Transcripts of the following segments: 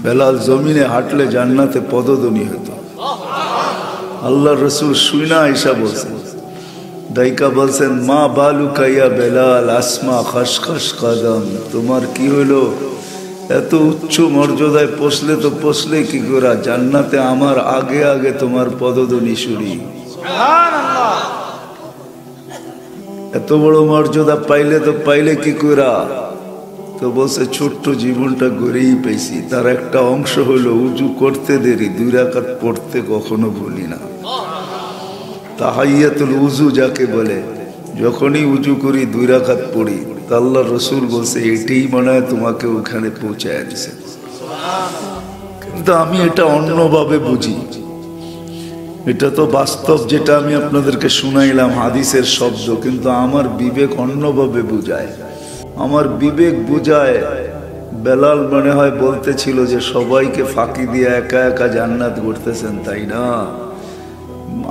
বেলাল জমিনে হাঁটলে জান্নাতে পদধ্বনি হতো। আল্লাহ রসুল শুইনা আয়েশা বলছেন, দাইকা বলছেন, মা বালু কাইয়া বেলাল আসমা খসখস কদম, তোমার কি হইলো? এত উচ্চ মর্যাদায় পৌঁছলে তো পৌঁছলে কি করা? জান্নাতে আমার আগে আগে তোমার পদধ্বনি শুনি। এত বড় মর্যাদা পাইলে তো পাইলে কি করা? তো বলছে, ছোট্ট জীবনটা গড়েই পেয়েছি। তার একটা অংশ হলো উজু করতে দেরি, 2 রাকাত পড়তে কখনো ভুলি না। তাহাইয়াতুল উজু যাকে বলে, যখনই উজু করি 2 রাকাত পড়ি। তা আল্লাহ রসুল বলছে, এটাই মনে হয় তোমাকে ওখানে পৌঁছায় দিছে। কিন্তু আমি এটা অন্যভাবে বুঝি। এটা তো বাস্তব, যেটা আমি আপনাদেরকে শুনাইলাম হাদিসের শব্দ, কিন্তু আমার বিবেক অন্যভাবে বুঝায়। আমার বিবেক বুঝায় বেলাল মনে হয় বলতেছিল যে সবাইকে ফাঁকি দিয়ে একা একা জান্নাত করতেছেন, তাই না?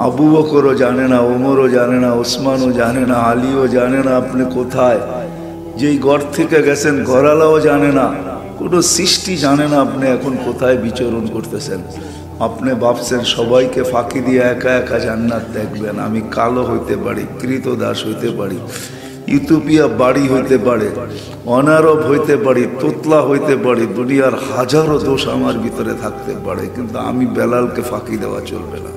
আবু বকরও জানে না, ওমরও জানে না, ওসমানও জানে না, আলীও জানে না আপনি কোথায়। যেই ঘর থেকে গেছেন ঘরালাও জানে না, কোনো সৃষ্টি জানে না আপনি এখন কোথায় বিচরণ করতেছেন। আপনি ভাবছেন সবাইকে ফাঁকি দিয়ে একা একা জান্নাত দেখবেন। আমি কালো হইতে পারি, কৃতদাস হইতে পারি, ইউটোপিয়া বাড়ি হইতে পারে, অনারব হইতে পারি, তোতলা হইতে পারি, দুনিয়ার হাজারো দোষ আমার ভিতরে থাকতে পারে, কিন্তু আমি বেলালকে ফাঁকি দেওয়া চলবে না।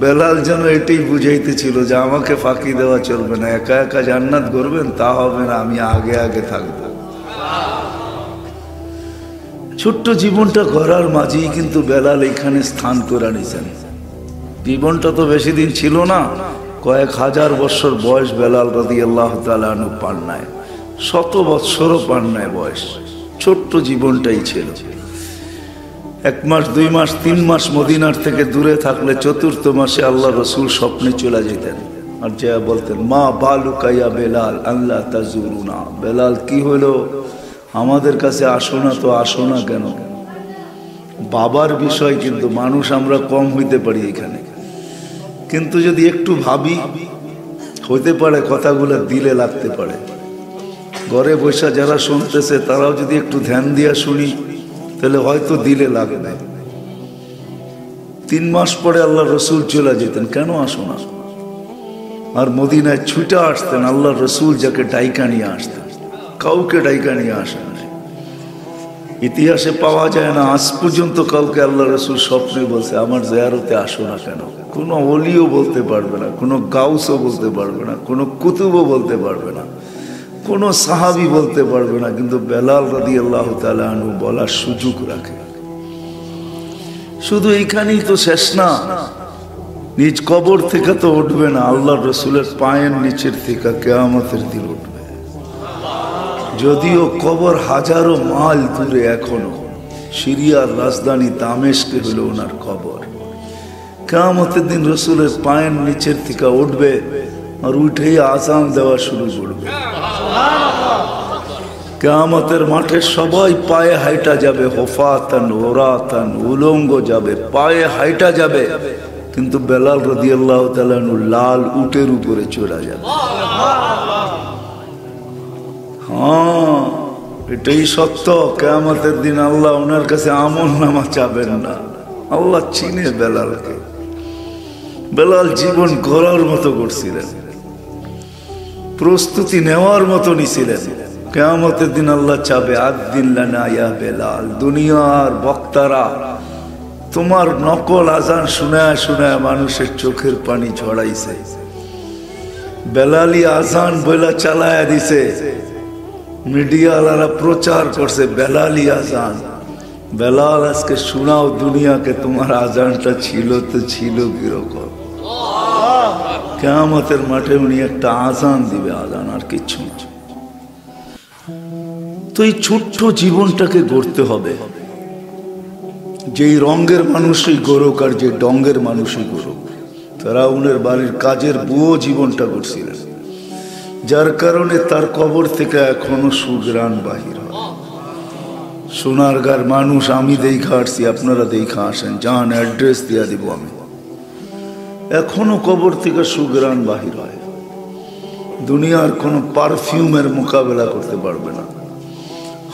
বেলাল যেন এটাই বুঝাইতেছিল যে আমাকে ফাঁকি দেওয়া চলবে না। একা একা জান্নাত করবেন তা হবে না, আমি আগে আগে থাকবো। ছোট্ট জীবনটা গড়ার মাঝেই কিন্তু বেলাল এখানে স্থান করে নিছেন। জীবনটা তো বেশি দিন ছিল না, কয়েক হাজার বছর বয়স বেলাল রাদিয়াল্লাহু তাআলা আনহু পান নাই, 100 বছরও পান নাই বয়স। ছোট্ট জীবনটাই ছিল। 1 মাস 2 মাস 3 মাস মদিনার থেকে দূরে থাকলে 4র্থ মাসে আল্লাহ রসুল স্বপ্নে চলে যেতেন, আর যা বলতেন, মা বালু কাইয়া বেলাল আল্লাহ তাজুরুনা, বেলাল কি হলো? আমাদের কাছে আসো না। তো আসো না কেন? বাবার বিষয়, কিন্তু মানুষ আমরা কম হইতে পারি এখানে। কিন্তু যদি একটু ভাবি, হইতে পারে কথাগুলো দিলে লাগতে পারে। ঘরে বসে যারা শুনতেছে তারাও যদি একটু ধ্যান দিয়া শুনি, তাহলে হয়তো দিলে লাগবে। 3 মাস পরে আল্লাহ রসুল চলে যেতেন, কেন আসো না? আর মদিনায় ছুটে আসতেন আল্লাহ রসুল, যাকে ডাইকা নিয়ে আসতেন। কাউকে ডাইকা নিয়ে আসেন। ইতিহাসে পাওয়া যায় না আজ পর্যন্ত কাউকে আল্লাহ রসুল স্বপ্নে বলছে আমার জিয়ারতে আসো না কেন। কোনো ওলিও বলতে পারবে না, কোনো গাউসও বলতে পারবে না, কোনো কুতুবও বলতে পারবে না, কোনো সাহাবী বলতে পারবে না, কিন্তু বেলাল রাদিয়াল্লাহু তাআলা আনহু বলার সুযোগ রাখে। শুধু এইখানেই তো শেষ না, নিজ কবর থেকে তো উঠবে না, আল্লাহ রসুলের পায়ের নিচের থেকে কিয়ামতের দিন উঠবে। যদিও কবর হাজারো মাইল দূরে, এখনো সিরিয়ার রাজধানী দামেস্কে হলো ওনার কবর। কিয়ামতের দিন রসুলের পায়ের নিচের থেকে উঠবে, আর উঠেই আযান দেওয়া শুরু করবে। কিয়ামতের মাঠে সবাই পায়ে হাইটা যাবে, হুফাতান উরাতান, উলঙ্গ যাবে, পায়ে হাইটা যাবে, কিন্তু বেলাল রাদিয়াল্লাহু তাআলা আনহু লাল উটের উপরে চড়া যাবে। হ্যাঁ, এটাই সত্য। কিয়ামতের দিন আল্লাহ ওনার কাছে আমলনামা চাবেন না, আল্লাহ চিনে বেলালকে। বেলাল জীবন গড়ার মতো করছিলেন, প্রস্তুতি নেওয়ার মতো নিছিলেন। কিয়ামতের দিন আল্লাহ চাবে, আদ্দিন লানা ইয়া বেলাল, দুনিয়ার বক্তারা তোমার নকল আজান শোনায় শোনায় মানুষের চোখের পানি ঝরাইছে, বেলালি আজান বইলা চালায়া দিছে, মিডিয়াওয়ালারা প্রচার করছে বেলালি আজান। বেলাল আজকে শোনাও দুনিয়াকে তোমার আজানটা ছিল তো ছিল কিরকম। কিয়ামতের মাঠে উনি একটা আজান দিবে, আজান, আর কিচ্ছু না। তো এই ছোট্ট জীবনটাকে গড়তে হবে। যেই রঙের মানুষই গড়ুক আর যে ডঙ্গের মানুষই গড়ুক, ফেরাউনের বাড়ির কাজের বুয়ো জীবনটা গড়ছিলেন, যার কারণে তার কবর থেকে এখনো সুঘ্রাণ বাহির হয়। সোনারগাঁর মানুষ আমি দেখা আসছি, আপনারা দেখা আসেন, যান, অ্যাড্রেস দিয়া দিব আমি। এখনো কবর থেকে সুঘ্রাণ বাহির হয়। দুনিয়ার কোনো পারফিউমের মোকাবেলা করতে পারবে না।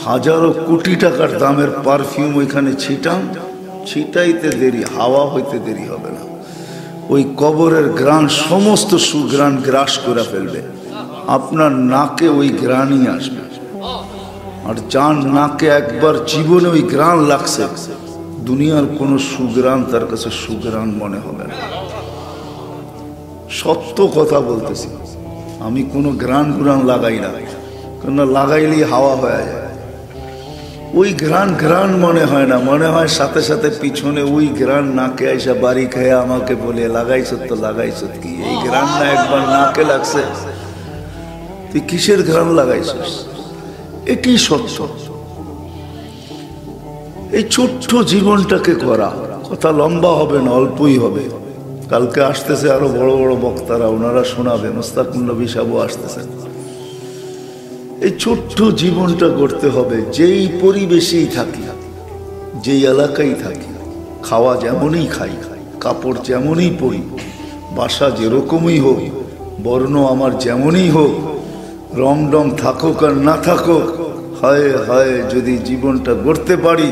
হাজারো কোটি টাকার দামের পারফিউম ওইখানে ছিটাইতে দেরি, হাওয়া হইতে দেরি হবে না। ওই কবরের গ্রাণ সমস্ত সুগ্রাণ গ্রাস করে ফেলবে, আপনার নাকে ওই গ্রাণই আসবে। আর যার নাকে একবার জীবনে ওই গ্রাণ লাগছে, দুনিয়ার কোনো সুগ্রাণ তার কাছে সুগ্রাণ মনে হবে না। সত্য কথা বলতেছি, আমি কোনো গ্রাণ লাগাই না, কেন লাগাইলেই হাওয়া হয়ে যায়। ওই গ্রাণ মনে হয় না, মনে হয় সাথে সাথে পিছনে ওই গ্রাণ নাকে এসে বাড়ি খেয়ে আমাকে বলে লাগাইছ তো লাগাইছ কি, এই গ্রাণ না একবার নাকে লাগছে, তুই কিসের গ্রাণ লাগাইছিস? এটি সত্য। এই ছোট্ট জীবনটাকে করা, কথা লম্বা হবে না, অল্পই হবে। কালকে আসতেছে আরো বড় বড় বক্তারা, ওনারা শোনাবে, মুস্তাকুল নবী সাহেবও আসতেছেন। এই ছোট্ট জীবনটা করতে হবে। যেই পরিবেশেই থাকি, যেই এলাকায় থাকি, খাওয়া যেমনই খাই, কাপড় যেমনই পরি, বাসা যেরকমই হোক, বর্ণ আমার যেমনই হোক, রং ডং থাকুক আর না থাকুক, হায় হায় যদি জীবনটা গড়তে পারি,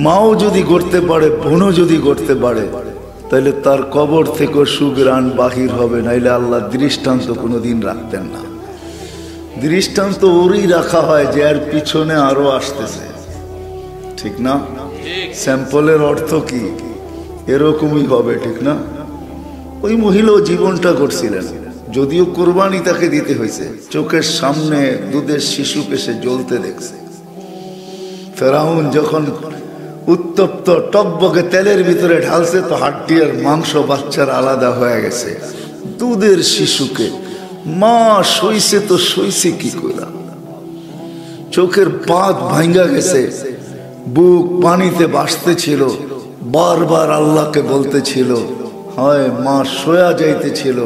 মাও যদি গড়তে পারে, বোনও যদি গড়তে পারে, তাহলে তার কবর থেকে সুগ্রাণ বাহির হবে। নাইলে আল্লাহ দৃষ্টান্ত কোনোদিন রাখতেন না। দৃষ্টান্ত ওরই রাখা হয় যে এর পিছনে আরো আসতেছে, ঠিক না? স্যাম্পলের অর্থ কি? এরকমই হবে, ঠিক না? ওই মহিলাও জীবনটা করছিলেন, যদিও কোরবানি তাকে দিতে হয়েছে, চোখের সামনে দুধের শিশুকে সে জ্বলতে দেখছে। ফেরাউন যখন উত্তপ্ত টকবকে তেলের ভিতরে ঢালছে, তো হাড্ডি আর মাংস বাচ্চার আলাদা হয়ে গেছে। দুধের শিশুকে মা সইছে তো সইছে কি করে? চোখের পাত ভাঙ্গা গেছে, বুক পানিতে ভাসতেছিল, বারবার আল্লাহকে বলতেছিল, হয় মা সোয়া যাইতেছিল।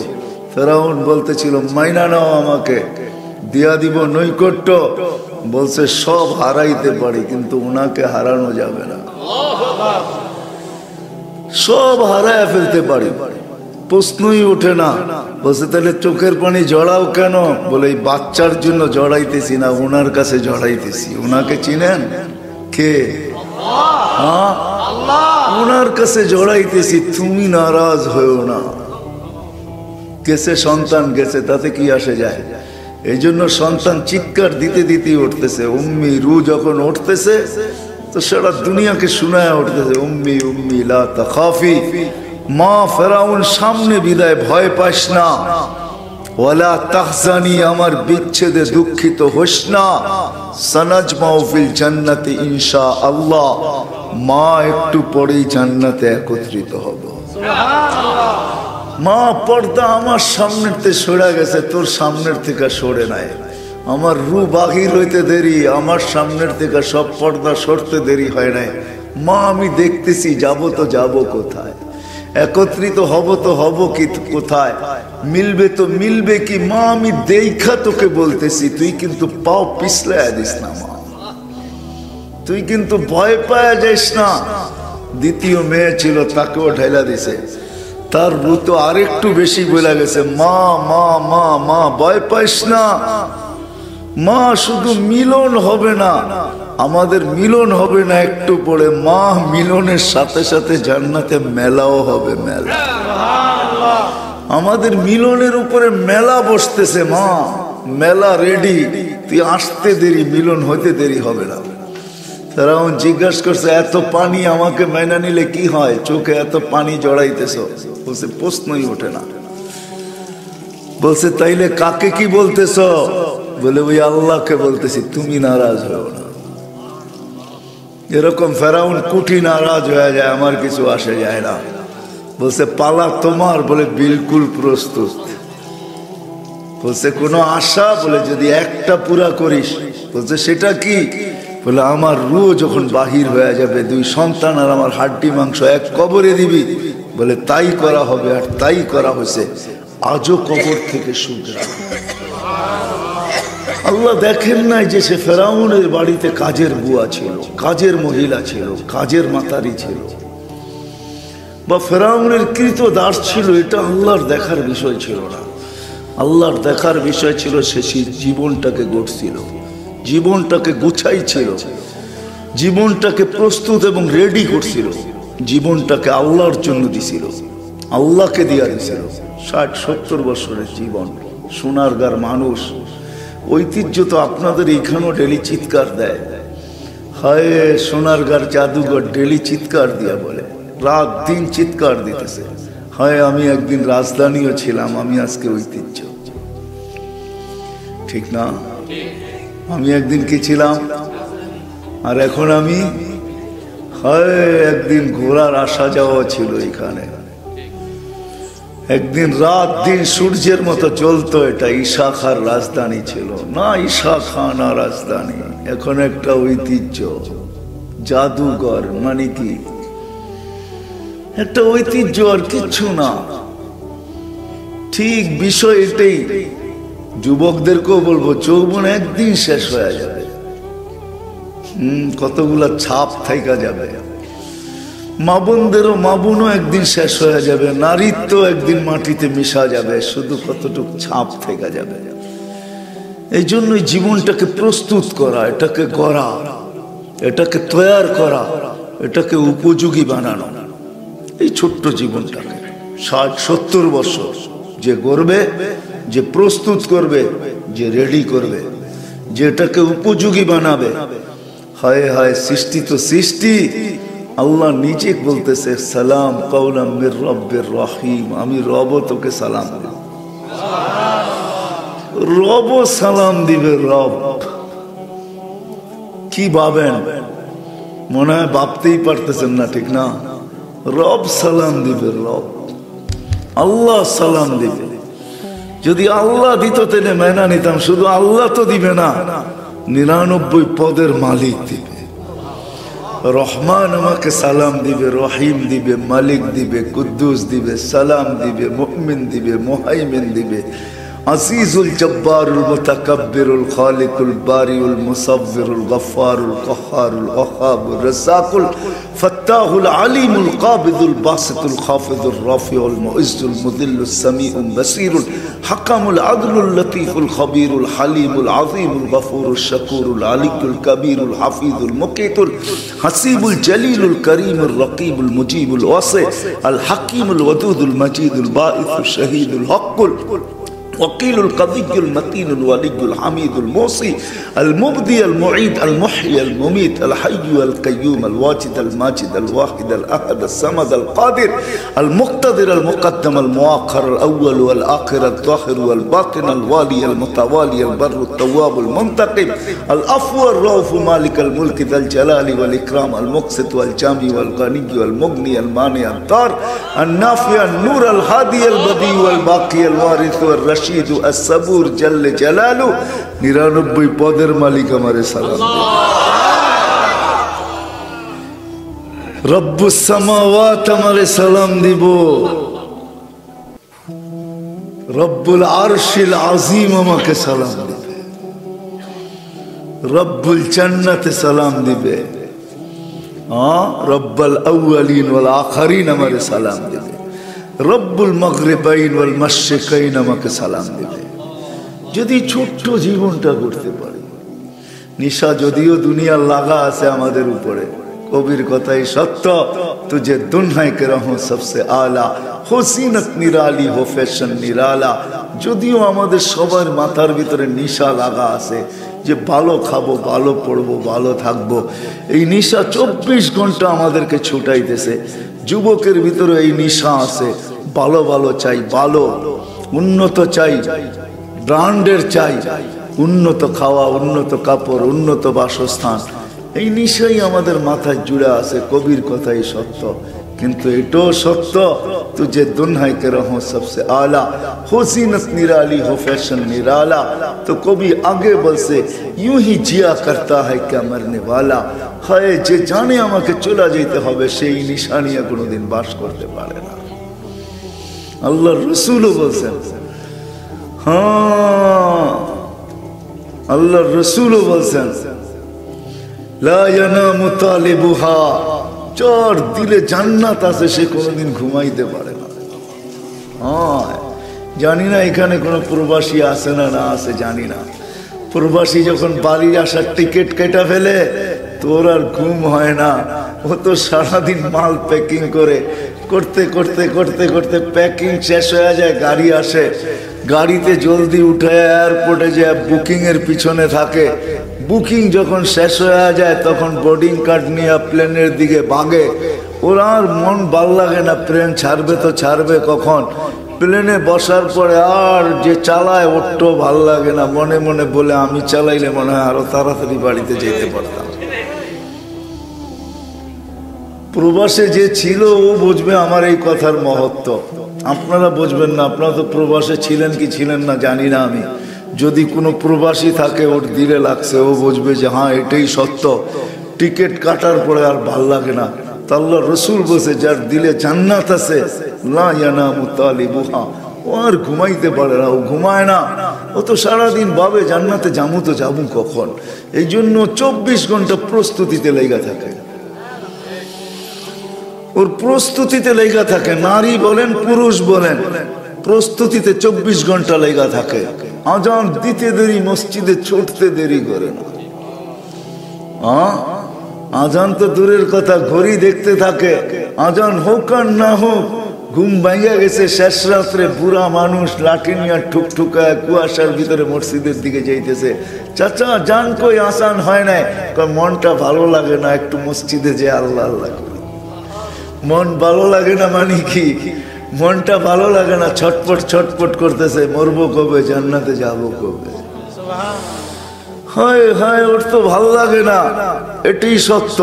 ফেরাউন বলতেছিল মাইনা নাও, আমাকে দিয়া দিব নৈকট্য। বলছে সব হারাইতে পারি, কিন্তু উনাকে হারানো যাবে না। সব হারায় ফেলতে পারি, প্রশ্নই ওঠে না। বলছে তাহলে চোখের পানি জড়াও কেন? বলে এই বাচ্চার জন্য জড়াইতেছি না, ওনার কাছে জড়াইতেছি। ওনাকে চিনেন কে? হ্যাঁ, ওনার কাছে জড়াইতেছি, তুমি নারাজ হয়েও না। গেছে সন্তান গেছে, তাতে কি আসে যায়? এই জন্য সন্তান চিৎকার দিতে দিতেই উঠতেছে। উম্মি রু যখন উঠতেছে, তো সারা দুনিয়াকে শোনায় উঠতেছে, উম্মি উম্মি লা তাখাফি, মা ফেরাউন সামনে বিদায়, ভয় পাস না। ওয়ালা তাহজানি, আমার বিচ্ছেদে দুঃখিত হোস না। সানাজমাউ ফিল জান্নাতি ইনশাআল্লাহ, মা একটু পরেই জান্নাতে একত্রিত হব। মা পর্দা আমার সামনের থেকে সরে গেছে, তোর সামনের থেকে সরে নাই। আমার রু বাহির হইতে দেরি, আমার সামনের থেকে সব পর্দা সরতে দেরি হয় নাই। মা আমি দেখতেছি, যাব তো যাব কোথায়, একত্রিত হব তো হব কি কোথায়, মিলবে তো মিলবে কি? মা আমি দেখা তোকে বলতেছি, তুই কিন্তু পাও পিছলায় দিস না মা, তুই কিন্তু ভয় পাওয়া যাইস না। দ্বিতীয় মেয়ে ছিল, তাকেও ঢেলা দিছে। তার রু তো আরেকটু বেশি বলে গেছে, মা মা মা মা ভয় পাইস না মা, শুধু মিলন হবে না, আমাদের মিলন হবে না একটু পরে, মা মিলনের সাথে সাথে জান্নাতে মেলাও হবে। মেলা, আমাদের মিলনের উপরে মেলা বসতেছে মা, মেলা রেডি, তুই আসতে দেরি, মিলন হইতে দেরি হবে না। তারা জিজ্ঞাসা করছে এত পানি আমাকে মাইনা নিলে কি হয়, চোখে এত পানি জড়াইতেছ? বলছে প্রশ্নই ওঠে না। বলছে তাইলে কাকে কি বলতেছ? বলে ওই আল্লাহকে বলতেছি, তুমি নারাজ হও না। এরকম ফেরাউন কুটি নারাজ হয়ে যায়, আমার কিছু আসে যায় না। বলছে পালা তোমার? বলে বিলকুল প্রস্তুত। বলছে কোনো আশা? বলে যদি একটা পুরা করিস। বলছে সেটা কি? বলে আমার রু যখন বাহির হয়ে যাবে, দুই সন্তান আর আমার হাড্ডি মাংস এক কবরে দিবি। বলে তাই করা হবে, আর তাই করা হয়েছে। আজও কবর থেকে সুগ্রাণ। আল্লাহ দেখেন নাই যে সে ফেরাউনের বাড়িতে কাজের বুয়া ছিল, কাজের মহিলা ছিল, কাজের মাতারি ছিল, বা ফেরাউনের কৃতদাস ছিল? এটা আল্লাহর দেখার বিষয় ছিল না। আল্লাহর দেখার বিষয় ছিল সে জীবনটাকে গড়ছিল, জীবনটাকে গুছাইছিল, জীবনটাকে প্রস্তুত এবং রেডি করছিল, জীবনটাকে আল্লাহর জন্য দিছিল, আল্লাহকে দিয়া দিছিল। 60-70 বছরের জীবন, সোনারগাঁর মানুষ। ঐতিহ্য তো আপনাদের এইখানেও ডেলি চিৎকার দেয়, হায় সোনারগাঁর জাদুঘর, ডেলি চিৎকার দিয়া বলে, রাত দিন চিৎকার দিতেছে, হায় আমি একদিন রাজধানীও ছিলাম, আমি আজকে ঐতিহ্য। ঠিক না? আমি একদিন কি ছিলাম আর এখন আমি, হায় একদিন ঘোড়ার আসা যাওয়া ছিল এখানে, একদিন রাত দিন সূর্যের মতো চলতো, এটা ঈশা খাঁর রাজধানী ছিল না, ঈশা খাঁ না রাজধানী, এখন একটা ঐতিহ্য, জাদুঘর। মানে কি একটা ঐতিহ্য আর কিচ্ছু না। ঠিক বিষয় এটাই। যুবকদেরকেও বলবো, যৌবন একদিন শেষ হয়ে যাবে, কতগুলা ছাপ থাইকা যাবে, মা বোনদেরও, মা বোনও একদিন শেষ হয়ে যাবে, নারীত্ব একদিন মাটিতে মিশা যাবে, শুধু কতটুকু ছাপ থেকে যাবে। এই জন্যই জীবনটাকে প্রস্তুত করা, এটাকে গড়া, এটাকে তৈয়ার করা, এটাকে উপযোগী বানানো। এই ছোট্ট জীবনটাকে 60-70 বছর যে গড়বে, যে প্রস্তুত করবে, যে রেডি করবে, যেটাকে উপযোগী বানাবে। হায় হায়, সৃষ্টি তো সৃষ্টি, আল্লাহ নিজে বলতেছে সালাম কাওলাম মির রব্বির রহিম, আমি রব তোকে সালাম দেব। রব সালাম দিবে, রব। কি ভাবেন? মনে হয় ভাবতেই পারতেছেন না, ঠিক না? রব সালাম দিবে, রব আল্লাহ সালাম দিবে। যদি আল্লাহ দিত তাহলে মেনা নিতাম, শুধু আল্লাহ তো দিবে না, 99 পদের মালিক দিবে। রহমান আমাকে সালাম দিবে, রহিম দিবে, মালিক দিবে, কুদ্দুস দিবে, সালাম দিবে, মুমিন দিবে, মুহাইমিন দিবে, আজিজুল জব্বারুল মুতাকাব্বিরুল খালিকুল বারিউল মুসাব্বিরুল গফফারুল কহ্হারুল ওয়াহাবুর রাজ্জাকুল ফাত্তাহুল আলিমুল কাবিদুল বাসিতুল খাফিদুর রাফিউল মুইজ্জুল মুদিল্লুস সামিউল বাসিরুল হাকামুল আদলুল লতীফুল খবীরুল হালিমুল আযীমুল গফুরুল শাকুরুল আলিকুল কবীরুল হাফিজুল মুকিতুল হাসিবুল জলিলুল করিমুল রকিবুল মুজিবুল ওয়াসি আল হাকিমুল ওয়াদুদুল মজিদুল বাঈসুল শহীদুল হকুল وكيل القضي المتين الولي الحميد الموصي المبدي المعيد المحيي المميت الحي القيوم الواجد الماجد الواحد الأحد الصمد القادر المقتدر المقدم المؤخر الأول والآخر الظاهر والباطن الوالي المتوالي البر التواب المنتقم العفو الرؤوف مالك الملك ذا الجلال والإكرام المقسط والجامع والغني والمغني المانع الضار النافع النور الهادي البديع والباقي الوارث والرشيد الصبور جل جلاله 99 পদের মালিক আমারে সালাম। রব্বুস সামাওয়াত আমারে সালাম দিব, রব্বুল আরশিল আযীম আমাকে সালাম দিবে, রব্বুল জান্নাতে সালাম দিবে, রব্বুল আউয়ালিন ওয়াল আখিরিন আমারে সালাম দিবে, রব্বুল মাগরিবাইন ওয়াল মাশরিকাইন আমাকে সালাম দিবে। যদি ছোট্ট জীবনটা করতে পারি। নিশা যদিও দুনিয়ার লাগা আছে আমাদের উপরে, কবির কথাই সত্য, তুঝে দুনহায় কে রহো সবসে আলা, হোসিনত নিরালি হো ফ্যাশন নিরালা। যদিও আমাদের সবার মাথার ভিতরে নিশা লাগা আছে যে ভালো খাবো, ভালো পড়বো, ভালো থাকবো, এই নিশা 24 ঘন্টা আমাদেরকে ছুটাইতেছে। যুবকের ভিতরে এই নিশা আছে, ভালো ভালো চাই, ভালো উন্নত চাই, ব্র্যান্ডের চাই, উন্নত খাওয়া, উন্নত কাপড়, উন্নত বাসস্থান, এই নিশাই আমাদের মাথায় জুড়ে আছে। কবির কথাই সত্য, কিন্তু এটাও সত্য, তুঝে দুনহাই কে রহো সবসে আলা, হোসিনত নিরালি হো ফ্যাশন নিরালা। তো কবি আগে বলছে ইউं ही जिया करता है क्या मरने वाला। হায়, যে জানে আমাকে চলে যেতে হবে, সেই নিশা নিয়ে কোনোদিন বাস করতে পারে না। আল্লাহর রাসূলও বলছেন, হ্যাঁ আল্লাহর রাসূলও বলছেন, লা ইয়ানামু তালিবুহা, যার দিলে জান্নাত আছে সে কোনোদিন ঘুমাইতে পারে না। হ্যাঁ, জানি না এখানে কোনো প্রবাসী আছে না না আছে জানি না, প্রবাসী যখন বাড়ি আসার টিকিট কেটে ফেলে তোর আর ঘুম হয় না। ও তো সারাদিন মাল প্যাকিং করে করতে করতে করতে করতে প্যাকিং শেষ হয়ে যায়, গাড়ি আসে, গাড়িতে জলদি উঠে এয়ারপোর্টে যায় বুকিং এর পিছনে থাকে। বুকিং যখন শেষ হয়ে যায় তখন বোর্ডিং কার্ড নিয়ে প্লেনের দিকে ভাগে। ওরা আর মন ভাল লাগে না, প্লেন ছাড়বে তো ছাড়বে কখন। প্লেনে বসার পরে আর যে চালায় ওরটো ভাল লাগে না, মনে মনে বলে আমি চালাইলে মনে হয় আরো তাড়াতাড়ি বাড়িতে যেতে পারতাম। প্রবাসে যে ছিল ও বুঝবে আমার এই কথার মহত্ব, আপনারা বুঝবেন না। আপনারা তো প্রবাসে ছিলেন কি ছিলেন না জানি না আমি। যদি কোনো প্রবাসী থাকে ওর দিলে লাগছে, ও বুঝবে যে হ্যাঁ এটাই সত্য। টিকিট কাটার পরে আর ভাল লাগে না। আল্লাহ রসুল বসে যার দিলে জান্নাত আছে লা ইয়ানামু তালিবুহা, ও আর ঘুমাইতে পারে না, ও ঘুমায় না। ও তো সারাদিন ভাবে জান্নাতে যাবো তো যাবো কখন। এই জন্য 24 ঘন্টা প্রস্তুতিতে লেগে থাকে, ওর প্রস্তুতিতে লেগা থাকে। নারী বলেন পুরুষ বলেন প্রস্তুতিতে 24 ঘন্টা লেগা থাকে। আজান দিতে দেরি, মসজিদে ছুটতে দেরি করে না। আজান তো দূরের কথা, ঘড়ি দেখতে থাকে। আজান হোক আর না হোক, ঘুম ভাঙিয়া গেছে শেষ রাত্রে, বুড়া মানুষ লাঠি নিয়ে ঠুকঠুকায় কুয়াশার ভিতরে মসজিদের দিকে যাইতেছে। চাচা জান কই, আসান হয় নাই। মনটা ভালো লাগে না, একটু মসজিদে যে আল্লাহ আল্লাহ করে। মন ভালো লাগে না মানে কি, মনটা ভালো লাগে না, ছটপট ছটপট করতেছে, মরবো কবে, জান্নাতে যাবো কবে। হায় হায়, ওর তো ভালো লাগে না, এটাই সত্য।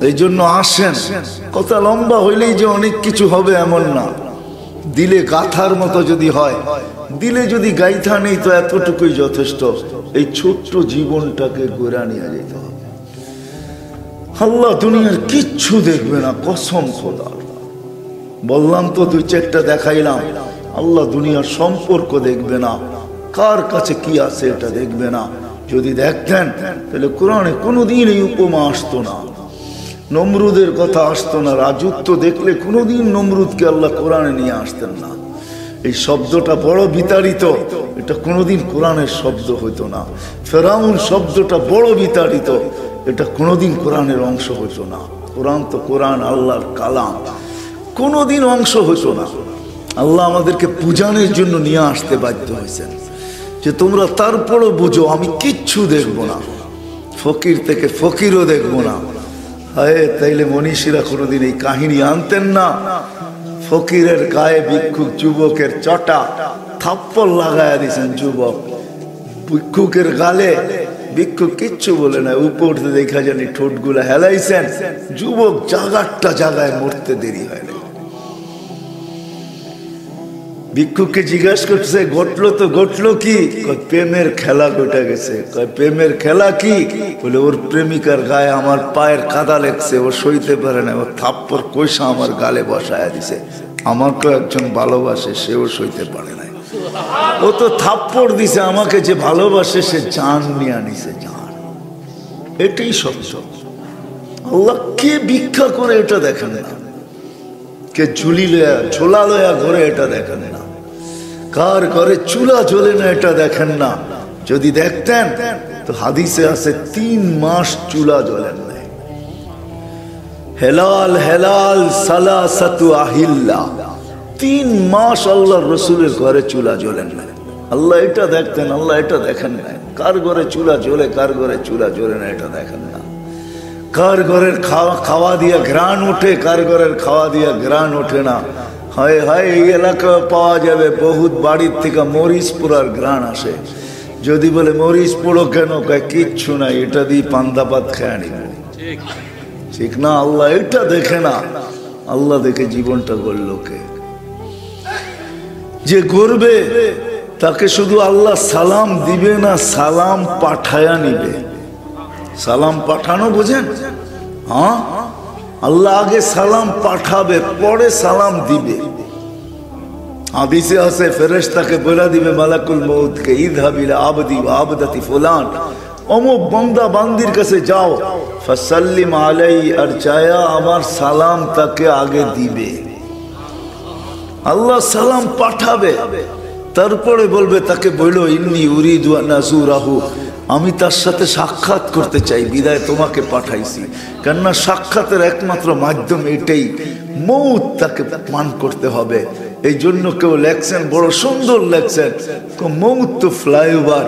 এই জন্য আসেন। কথা লম্বা হইলেই যে অনেক কিছু হবে এমন না। দিলে গাথার মতো যদি হয়, দিলে যদি গাইথা নেই তো এতটুকুই যথেষ্ট। এই ছোট্ট জীবনটাকে গোড়া নিয়ে যেতে হবে। আল্লাহ দুনিয়ার কিচ্ছু দেখবে না, কসম খোদার। বললাম তো 2-4টা দেখাইলাম। আল্লাহ দুনিয়ার সম্পর্ক দেখবে না, কার কাছে কি আছে এটা দেখবে না। যদি দেখতেন তাহলে কোরআনে কোনোদিন এই উপমা আসতো না, নমরুদের কথা আসতো না। রাজত্ব দেখলে কোনোদিন নমরুদকে আল্লাহ কোরআনে নিয়ে আসতেন না। এই শব্দটা বড় বিতাড়িত, এটা কোনোদিন কোরআনের শব্দ হইতো না। ফেরাউন শব্দটা বড় বিতাড়িত, এটা কোনোদিন কোরআনের অংশ হইতো না। কোরআন তো কোরআন, আল্লাহর কালাম, কোনোদিন অংশ হইতো না। আল্লাহ আমাদেরকে পূজানের জন্য নিয়ে আসতে বাধ্য হয়েছেন যে তোমরা তারপরও বুঝো আমি কিচ্ছু দেখবো না, ফকির থেকে ফকিরও দেখবো না। হায়, তাইলে মনীষীরা কোনোদিন এই কাহিনী আনতেন না। ফকিরের গায়ে ভিক্ষুক যুবকের চটা থাপ্পড় লাগাইয়া দিয়েছেন যুবক। ভিক্ষুকের গালে ভিক্ষুক কিচ্ছু বলে না, উপর দেখা জানি ঠোঁটগুলা হেলাইছেন। যুবক জাগারটা জাগায় মরতে দেরি হয় না। ভিক্ষুককে জিজ্ঞাসা করছে ঘটলো তো ঘটলো কি? প্রেমের খেলা ঘটে গেছে। প্রেমের খেলা কি? বলে ওর প্রেমিকার গায়ে আমার পায়ের কাদা লেগছে, ও সইতে পারে না, ওর থাপ্পড় কইসা আমার গালে বসায়া দিছে। আমাকেও একজন ভালোবাসে, সেও সইতে পারে না। ও তো থাপ্পড় দিছে, আমাকে যে ভালোবাসে সে জান নিয়ে নিছে, জান। এটাই সত্য। আল্লাহ কে ভিক্ষা করে এটা দেখেন না, কে ঝুলি লয়া ঝোলা লয়া ঘরে এটা দেখেন না, কার ঘরে চুলা জ্বলে না এটা দেখেন না। যদি দেখতেন তো হাদিসে আছে 3 মাস চুলা জ্বলেন না। হেলাল হেলাল সালাসাতু আহিল্লা, 3 মাস আল্লাহর রসুলের ঘরে চুলা জ্বলেন না। আল্লাহ এটা দেখতেন, আল্লাহ এটা দেখেন না। কার ঘরে চুলা জ্বলে, কার ঘরে চুলা জ্বলে না এটা দেখেন না। কার ঘরের খাওয়া দিয়া ঘ্রাণ ওঠে, কার ঘরের খাওয়া দিয়া ঘ্রাণ ওঠে না। হায় হায়, এই এলাকায় পাওয়া যাবে বহুত বাড়ির থেকে মরিচ পোড়ার ঘ্রাণ আসে। যদি বলে মরিচ পোড়ো কেন, কয় কিচ্ছু নাই, এটা দিয়ে পান্তা ভাত খেয়ে নিব। ঠিক না? আল্লাহ এটা দেখে না, আল্লাহ দেখে জীবনটা গড়ল কে? যে গড়বে তাকে শুধু আল্লাহ সালাম দিবে না, সালাম পাঠায়া নিবে। সালাম পাঠানো বোঝেন? হ্যাঁ, আল্লাহ আগে সালাম পাঠাবে, পরে সালাম দিবে। হাদিসে আছে ফেরেশতাকে বলে দিবে মালাকুল মউতকে, ইযহাব ইলা আবদি ওয়া আবদাতি ফুলান, অমুক বান্দা বান্দির কাছে যাও, ফাসাল্লিম আলাইহি, আর চায়া আমার সালাম তাকে আগে দিবে। আল্লাহ সালাম পাঠাবে, তারপরে বলবে তাকে বলো ইন্নী উরিদু আন আযুরাহু, আমি তার সাথে সাক্ষাৎ করতে চাই, বিদায় তোমাকে পাঠাইছি। কেননা সাক্ষাতের একমাত্র মাধ্যম এটাই, মৌত তাকে মান করতে হবে। এই জন্য কেউ লেখছেন, বড় সুন্দর লেখছেন, মৌত তো ফ্লাইওভার,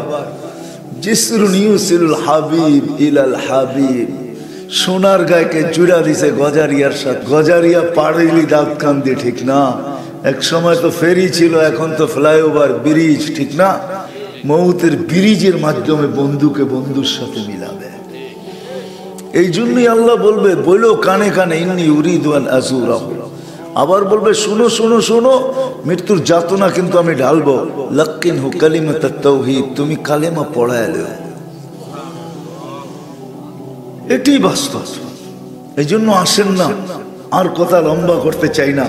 জিসরুন ইউসিলুল হাবিব ইলাল হাবিব। সোনার গায়কে জুড়া দিছে গজারিয়ার সাথে, গজারিয়া পাড়িলি দাঁত কান দিয়ে, ঠিক না? এক সময় তো ফেরি ছিল, এখন তো ফ্লাইওভার, ব্রিজ, ঠিক না? মৌতের ব্রিজের মাধ্যমে বন্ধুকে বন্ধুর সাথে মিলাবে। এই জন্যই আল্লাহ বলবে, বলো কানে কানে, ইন্নী উরিদু আন আযুরাহু। আবার বলবে, শুনো শুনো শুনো, মৃত্যুর যাতনা কিন্তু আমি ঢালবো। লাক্কিনহু কালিমাতাত তাওহীদ, তুমি কালেমা পড়ায় দাও। এটাই বাস্তব। এই জন্য আসেন না, আর কথা লম্বা করতে চাই না,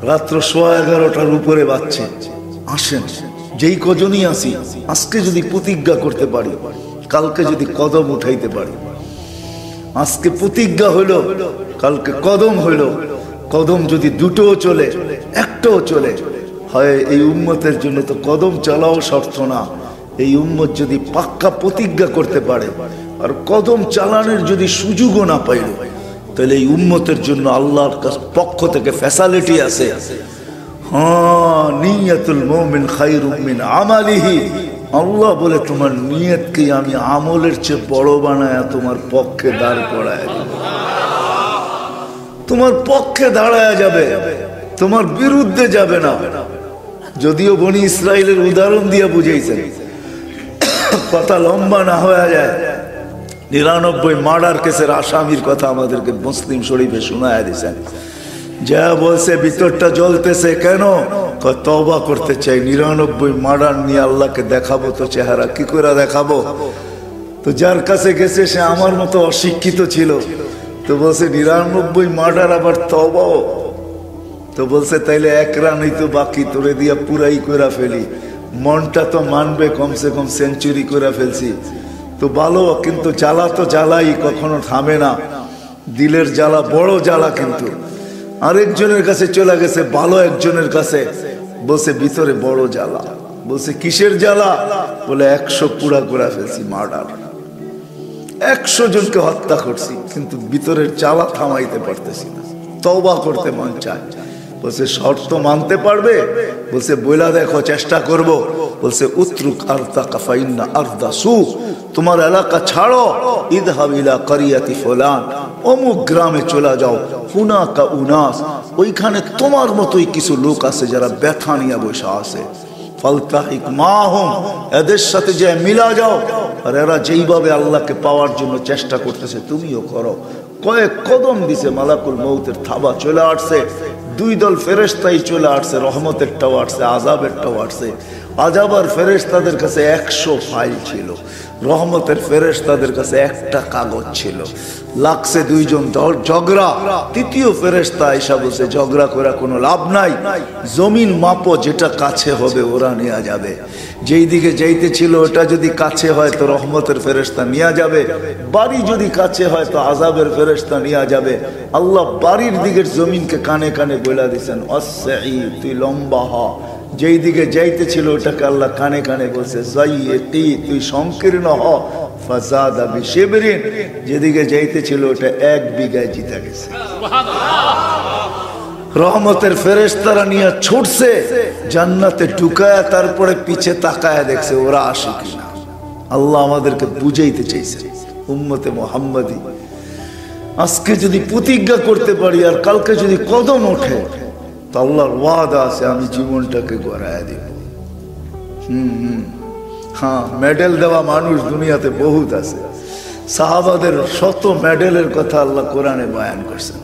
রাত্র 11:15টার উপরে বাজছে। আসেন, যেই কজনই আসি, আজকে যদি প্রতিজ্ঞা করতে পারি, কালকে যদি কদম উঠাইতে পারি। আজকে প্রতিজ্ঞা হইল, কালকে কদম হইল। কদম যদি দুটোও চলে, একটাও চলে হয়, এই উম্মতের জন্য তো কদম চলাও শর্ত না। এই উম্মত যদি পাক্কা প্রতিজ্ঞা করতে পারে, আর কদম চালানোর যদি সুযোগও না পাইল, তাহলে এই উম্মতের জন্য আল্লাহর পক্ষ থেকে ফ্যাসিলিটি আছে। হ্যাঁ, নিয়তুল মুমিন খায়রুম মিন আমালিহি। আল্লাহ বলে, তোমার নিয়তকে আমি আমলের চেয়ে বড় বানায়া তোমার পক্ষে দাঁড় করায় দেব। তোমার পক্ষে দাঁড়ায় যাবে, তোমার বিরুদ্ধে যাবে না। যদিও বনি ইসরাইলের উদাহরণ দিয়ে বুঝাইছেন, কথা লম্বা না হয়ে যায়। 99 মার্ডার কেসের আসামির কথা আমাদেরকে মুসলিম শরীফে শোনায় দিয়েছেন। যা বলছে ভিতরটা জ্বলতেছে কেন? তওবা করতে চাই। 99 মার্ডার নিয়ে আল্লাহকে দেখাবো তো চেহারা কি করে দেখাবো? তো যার কাছে গেছে সে আমার মতো অশিক্ষিত ছিল, তো বলছে 99 মার্ডার আবার তওবাও। তো বলছে তাইলে এক রানই তো বাকি, তোরে দিয়া পুরাই করে ফেলি। মনটা তো মানবে, কমসে কম সেঞ্চুরি করে ফেলছি তো ভালো, কিন্তু জ্বালা তো জ্বালাই, কখনো থামে না। দিলের জ্বালা বড় জ্বালা। কিন্তু আরেকজনের কাছে চলে গেছে, ভালো একজনের কাছে, বলছে ভিতরে বড় জ্বালা। বলছে কিসের জ্বালা? বলে 100 পুরা করে ফেলছি, মার্ডার, 100 জনকে হত্যা করছি, কিন্তু ভিতরের জ্বালা থামাইতে পারতেছি না, তওবা করতে মন চায়। বলছে শর্ত মানতে পারবে? বলছে বইলা দেখো, চেষ্টা করব। বলছে উতরুক আরদাকা ফাইন্না আরদাসু, তোমার এলাকা ছাড়ো, ইযহাব ইলা কারিয়াতি ফুলান, অমুক গ্রামে চলে যাও, হুনাকা উনাস, ওইখানে তোমার মতোই কিছু লোক আছে যারা ব্যথা নিয়ে বসে আছে। ফালতাহিক মাহুম, এদের সাথে যে মিলা যাও, আর এরা যেইভাবে আল্লাহকে পাওয়ার জন্য চেষ্টা করতেছে তুমিও করো। কয়েক কদম দিছে, মালাকুল মউতের থাবা চলে আসছে। 2 দল ফেরেশতাই চলে আসছে, রহমতেরটাও আসছে, আযাবেরটাও আসছে। আযাব আর ফেরেশতাদের কাছে 100 ফাইল ছিল, রহমতের ফেরেশতাদের কাছে একটা কাগজ ছিল। লাগছে 2 জন ঝগড়া। তৃতীয় ফেরেশতা আয়েশা বলছে ঝগড়া করা কোনো লাভ নাই, জমিন মাপো, যেটা কাছে হবে ওরা নিয়ে যাবে। যেই দিকে যাইতে ছিল ওটা যদি কাছে হয় তো রহমতের ফেরেশতা নিয়ে যাবে, বাড়ি যদি কাছে হয় তো আযাবের ফেরেশতা নিয়ে যাবে। আল্লাহ বাড়ির দিকের জমিনকে কানে কানে বলে দিয়েছেন, অসঈ, তুই লম্বা হ। যেই দিকে যাইতে ছিল ওটাকে আল্লাহ কানে কানে বলছে, যাইতি, তুই সংকীর্ণ হ। ফাযাদা বিশিবরিন, যেদিকে যাইতে ছিল ওটা 1 বিঘায় জিতে গেছে। রহমতের ফেরেশতারা নিয়ে ছুটছে, জান্নাতে ঢুকায়া তারপরে পিছে তাকায়া দেখছে ওরা আসে কিনা। আল্লাহ আমাদেরকে বুঝাইতে চাইছে, উম্মতে মুহাম্মাদি আজকে যদি প্রতিজ্ঞা করতে পারি আর কালকে যদি কদম ওঠে, তো আল্লাহর ওয়াদা আছে আমি জীবনটাকে গড়ায় দিব। হ্যাঁ, মেডেল দেওয়া মানুষ দুনিয়াতে বহুত আছে। সাহাবাদের শত মেডেলের কথা আল্লাহ কোরআনে বয়ান করছেন।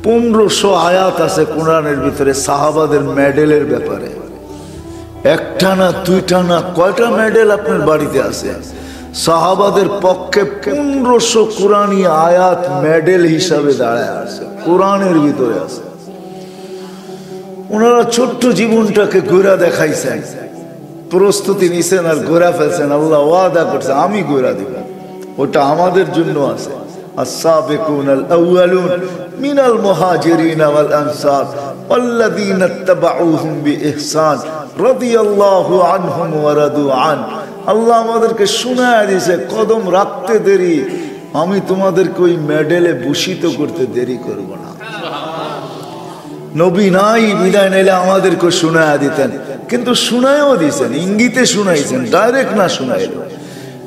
1500 আয়াত আছে কোরআনের ভিতরে সাহাবাদের মেডেলের ব্যাপারে। একটা না, 2টা না, কয়টা মেডেল আপনার বাড়িতে আছে? সাহাবাদের পক্ষে 1500 কোরআনী আয়াত মেডেল হিসাবে দাঁড়ায় আছে, কোরআনের ভিতরে আছে। ওনারা ছোট্ট জীবনটাকে ঘোরা দেখাইছেন, প্রস্তুতি নিছেন আর ঘোরা ফেলছেন। আল্লাহ ওয়াদা করছে আমি ঘোরা দিব, ওটা আমাদের জন্য আছে। আস-সাবিকুনাল আউয়ালুন মিনাল মুহাজিরিন ওয়াল আনসার ওয়াল্লাযীনা ইত্তাবাউহুম বিইহসান রাদিয়াল্লাহু আনহুম ওয়া রাদু আন আল্লাহ আমাদেরকে শোনায় দিয়েছে, কদম রাখতে দেরি, আমি তোমাদেরকে ওই মেডেলে ভূষিত করতে দেরি করব না। নবী নাই, বিদায় নিলে আমাদেরকে শোনায় দিতেন, কিন্তু শোনায়ও দিয়েছেন, ইঙ্গিতে শুনাইছেন, ডাইরেক্ট না শুনাইল।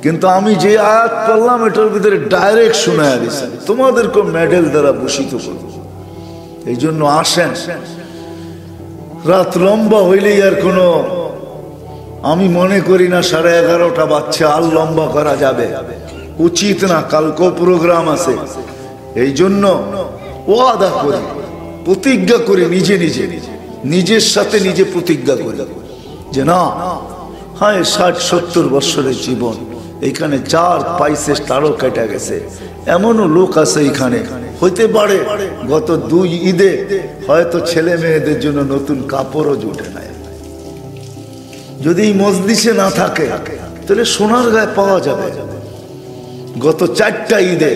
কিন্তু আমি যে আয়াত পড়লাম এটার ভিতরে ডাইরেক্ট শোনায় দিয়েছেন, তোমাদেরকে মেডেল দ্বারা ভূষিত করব। এই জন্য আসেন, রাত লম্বা হইলেই আর কোনো, আমি মনে করি না 11:30 বাচ্চা আর লম্বা করা যাবে, উচিত না, কালকেও প্রোগ্রাম আছে। এই জন্য ওয়াদা করি, প্রতিজ্ঞা করি, নিজের সাথে নিজে প্রতিজ্ঞা করি যে না, হ্যাঁ 60-70 বছরের জীবন, এখানে যার পাইছে তারও কেটে গেছে। এমনও লোক আছে এখানে, হইতে পারে গত 2 ঈদে হয়তো ছেলে মেয়েদের জন্য নতুন কাপড়ও জুটে নাই। যদি এই মজলিসে না থাকে তাহলে সোনার গায়ে পাওয়া যাবে। গত 4টা ঈদে,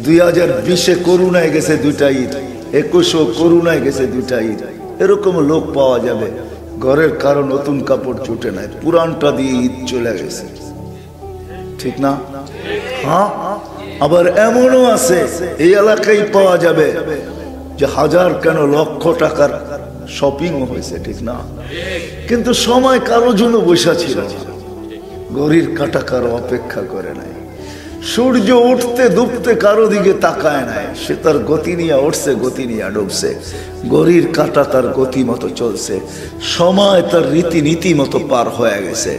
2020-এ করুণায় গেছে 2টা ঈদ, 21-এও করুণায় গেছে 2টা ঈদ, এরকম লোক পাওয়া যাবে ঘরের কারো নতুন কাপড় জুটে নাই, পুরানটা দিয়ে ঈদ চলে গেছে, ঠিক না? হ্যাঁ, আবার এমনও আছে এই এলাকায় পাওয়া যাবে যে 1000 কেন লক্ষ টাকার শপিংও হয়েছে, ঠিক না? কিন্তু সময় কারো জন্য বসা ছিল না, ঘড়ির কাঁটা কারো অপেক্ষা করে নাই, সূর্য উঠতে ডুবতে কারো দিকে তাকায় নাই, সে তার গতি নিয়ে উঠছে, গতি নিয়ে ডুবছে, ঘড়ির কাঁটা তার গতি মতো চলছে, সময় তার রীতিনীতি মতো পার হয়ে গেছে।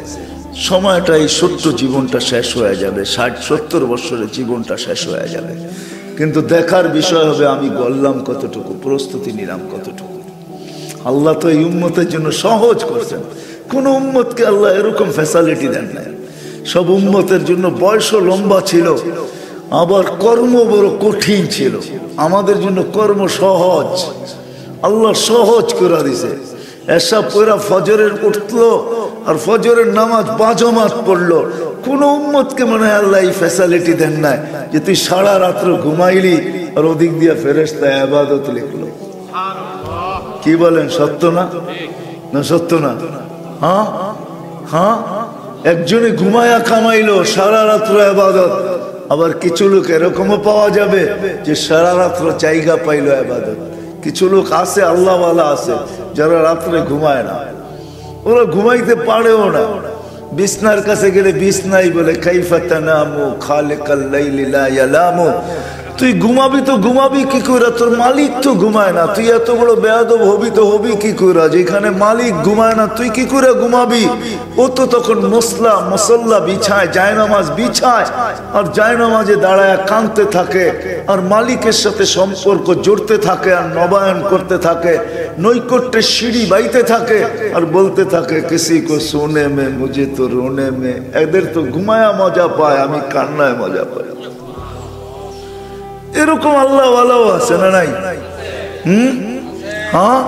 সময়টা, এই ছোট্ট জীবনটা শেষ হয়ে যাবে, 60-70 বছরের জীবনটা শেষ হয়ে যাবে। কিন্তু দেখার বিষয় হবে আমি গড়লাম কতটুকু, প্রস্তুতি নিলাম কতটুকু। আল্লাহ তো এই উম্মতের জন্য সহজ করছেন, কোন উম্মতকে আল্লাহ এরকম ফ্যাসিলিটি দেন না। সব উম্মতের জন্য বয়সও লম্বা ছিল, আবার কর্ম বড় কঠিন ছিল, আমাদের জন্য কর্ম সহজ, আল্লাহ সহজ করে দিছে। এসা পড়া ফজরের উঠলো আর ফজরের নামাজ 5 জামাত পড়লো, কোন উম্মতকে মনে হয় আল্লাহ এই ফ্যাসিলিটি দেন নাই যে তুই সারা রাত্র ঘুমাইলি আর ওদিক দিয়ে ফেরেশতা ইবাদত লিখলো। কি বলেন, সত্য না? না সত্য না? হ্যাঁ হ্যাঁ, একজনে ঘুমায়া কামাইলো, সারা রাত্র ইবাদত। আবার কিছু লোক এরকমও পাওয়া যাবে যে সারা রাত্র জায়গা পাইলো ইবাদত। কিছু লোক আছে, আল্লাহওয়ালা আছে, যারা রাত্রে ঘুমায় না, ওরা ঘুমাইতে পারেও না, বিছনার কাছে গেলে বিছনাই বলে কাইফা তানামু খালিকাল লাইলি লা ইয়ালামু। তুই ঘুমাবি তো ঘুমাবি কি করে, তোর মালিক তো ঘুমায় না, তুই এত বড় বেয়াদব হবি তো হবি কি করে, যেখানে মালিক ঘুমায় না তুই কি করে ঘুমাবি? ও তো তখন মুসল্লা বিছায়, জায়নামাজ বিছায়, আর জায়নামাজে দাঁড়ায় কাঁদতে থাকে, আর মালিকের সাথে সম্পর্ক জড়তে থাকে, আর নবায়ন করতে থাকে, নৈকট্যের সিঁড়ি বাইতে থাকে, আর বলতে থাকে কিসি কো সোনে মে মুঝে তো রোনে মে। এদের তো ঘুমায়া মজা পায়, আমি কান্নায় মজা পাই। এরকম আল্লাহওয়ালাও আছে না নাই? হ্যাঁ,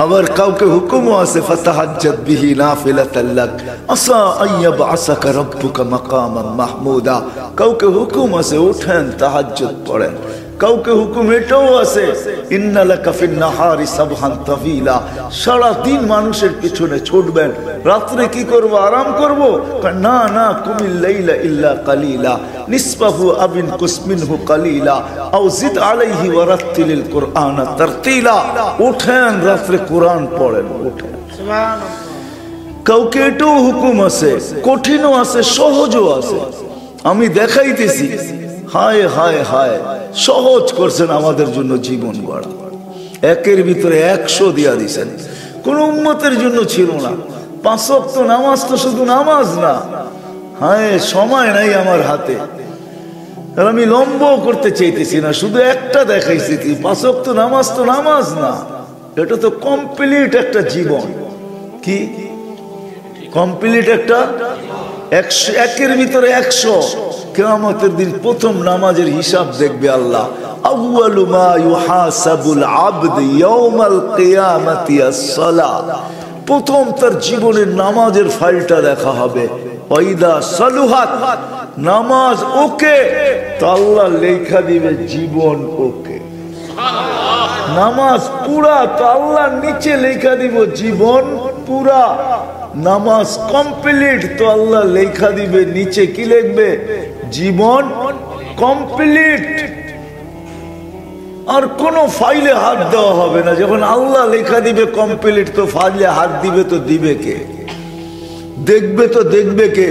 আবার কাউকে হুকুমও আছে ফাতাহাজ্জাত বিহি নাফিলাতাল লাক আসা আইয়াবআসাকা রাব্বুকা মাকামান মাহমুদা। কাউকে হুকুম আছে উঠেন তাহাজ্জুদ পড়েন, কাউকে হুকুম এটাও আছে ইন্না লাকা ফিন নাহারি সাবহান তাওয়িলা, সারা দিন মানুষের পিছনে ছুটবেন, রাত্রে কি করব, আরাম করব? না না, কুমিল লাইলা ইল্লা কালিলা নিসফাহু আবিন কুসমিনহু কালিলা আও জিদ আলাইহি ওয়ারাত্তিলিল কুরআনা তারতিলা। উঠেন রাত্রে কোরআন পড়েন, উঠেন। সুবহানাল্লাহ। কাউকে এটাও হুকুম আছে, কঠিনও আছে, সহজও আছে। আমি দেখাইতেছি, হায় হায় হায়, সহজ করছেন আমাদের জন্য জীবন গড়া, 1-এর ভিতরে 100 দিয়া দিছেন। কোন উম্মতের জন্য ছিল না। 5 ওয়াক্ত নামাজ তো শুধু নামাজ না, হায় সময় নাই আমার হাতে, আর আমি লম্বও করতে চাইতেছি না, শুধু একটা দেখাইছি। 5 ওয়াক্ত নামাজ তো নামাজ না, এটা তো কমপ্লিট একটা জীবন। কি কমপ্লিট একটা 100-এর ভিতরে 100। কিয়ামতের দিন প্রথম নামাজের হিসাব দেখবে আল্লাহ। আউয়ালু মা ইউহাসাবুল আবদ ইয়াউমাল কিয়ামাতি আস-সালাহ। প্রথম তার জীবনের নামাজের ফাইলটা দেখা হবে। ওয়াইদা সালুহাত, নামাজ ওকে তো আল্লাহ লেখা দিবে জীবন ওকে। নামাজ পুরা তো আল্লাহ নিচে লেখা দিব জীবন পুরা। নামাজ কমপ্লিট, তো আল্লাহ লেখা দিবে নিচে কি লিখবে? জীবন কমপ্লিট। আর কোন ফাইলে হাত দেওয়া হবে না। যখন আল্লাহ লেখা দিবে কমপ্লিট, তো ফাইলে হাত দিবে তো দিবে কে? দেখবে তো দেখবে কে?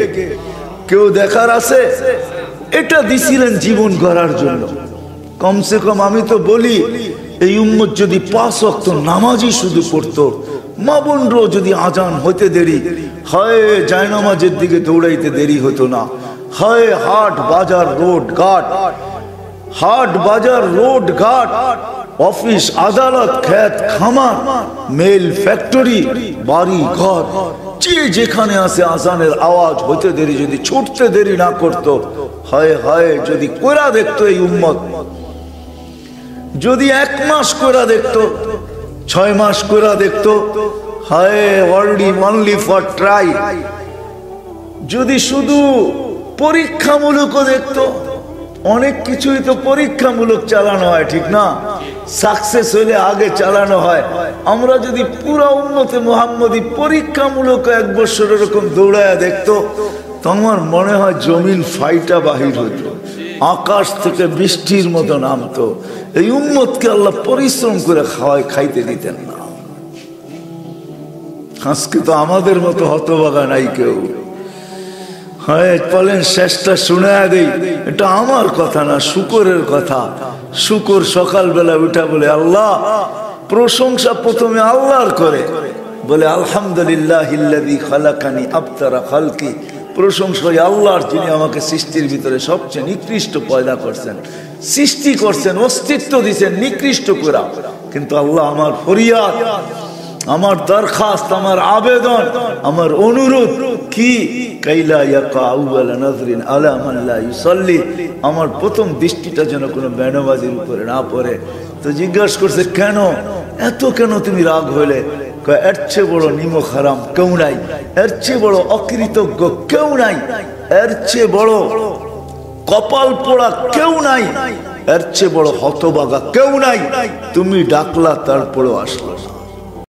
কেউ দেখার আছে? এটা দিছিলেন জীবন গড়ার জন্য। কমসে কম আমি তো বলি, এই উম্মত যদি 5 ওয়াক্ত নামাজই শুধু পড়তো, মা বোনরও যদি আজান হইতে দেরি হয়, জায়নামাজের দিকে দৌড়াইতে দেরি হতো না হয়। হাট বাজার রোড ঘাট, হাট বাজার রোড ঘাট, অফিস আদালত, ক্ষেত খামার, মেল ফ্যাক্টরি, বাড়ি ঘর, যে যেখানে আছে আজানের আওয়াজ হইতে দেরি যদি ছুটতে দেরি না করতো, হয় হয় যদি কোরা দেখতো এই উম্মত, যদি 1 মাস কোরা দেখতো, 6 মাস কোরা দেখতো, হয় অনলি ফর ট্রাই, যদি শুধু পরীক্ষামূলক দেখতো। অনেক কিছুই তো পরীক্ষামূলক চালানো হয়, ঠিক না? সাকসেস হইলে আগে চালানো হয়। আমরা যদি পুরা উম্মতে মুহাম্মদী পরীক্ষামূলক 1 বছর এরকম দৌড়ায়া দেখতো, তো আমার মনে হয় জমিন ফাইটা বাহির হইতো, আকাশ থেকে বৃষ্টির মতো নামতো। এই উম্মতকে আল্লাহ পরিশ্রম করে খাইতে দিতেন না। আজকে তো আমাদের মতো হতভাগা নাই কেউ। হ্যাঁ বলেন, শেষটা শুনে দেই, এটা আমার কথা না, শুকরের কথা। শুকর সকালবেলা উঠা বলে, আল্লাহ, প্রশংসা প্রথমে আল্লাহর করে, বলে আলহামদুলিল্লাহিল্লাযী খালাকানি আবতারা খালকি। প্রশংসা আল্লাহর, যিনি আমাকে সৃষ্টির ভিতরে সবচেয়ে নিকৃষ্ট পয়দা করছেন, সৃষ্টি করছেন, অস্তিত্ব দিচ্ছেন নিকৃষ্ট করা। কিন্তু আল্লাহ, আমার ফরিয়াদ, আমার দরখাস্ত, আমার আবেদন, আমার অনুরোধ কি? কাইলা ইয়াকা আউয়ালা নাযরিন আলা মান লা ইউসাল্লি, আমার প্রথম দৃষ্টিটা যেন কোনো বেনামাজির উপরে না পড়ে। তো জিজ্ঞাসা করছে, কেন এত, কেন তুমি রাগ হইলে? এর চেয়ে বড় নিমক হারাম কেউ নাই, এর চেয়ে বড় অকৃতজ্ঞ কেউ নাই, এর চেয়ে বড় কপাল পোড়া কেউ নাই, এর চেয়ে বড় হতভাগা কেউ নাই। তুমি ডাকলা, তারপরেও আসলো না।